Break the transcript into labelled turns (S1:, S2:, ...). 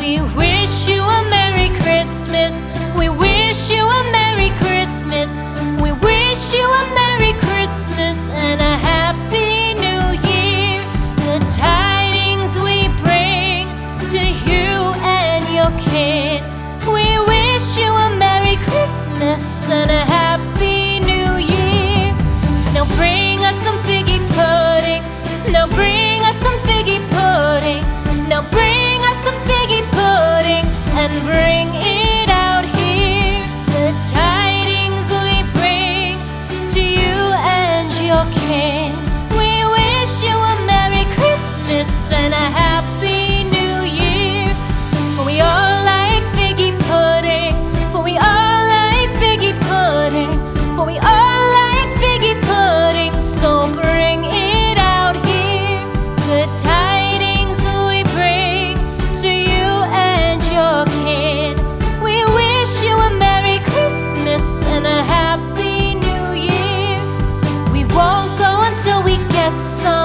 S1: We wish you a Merry Christmas. We wish you a Merry Christmas. We wish you a Merry Christmas and a Happy New Year. The tidings we bring to you and your kid. We wish you a Merry Christmas and a Happy New Year. Now bring us some figgy pudding. Now bring us some figgy pudding. Now bring us some figgy pudding and bring it out here. The tidings we bring to you and your kin. We wish you a Merry Christmas and a Happy New Year. For we all like figgy pudding. For we all like figgy pudding. For we all like figgy pudding. So bring it out here. The tidings we bring to you and your kid. We wish you a Merry Christmas and a Happy New Year. We won't go until we get some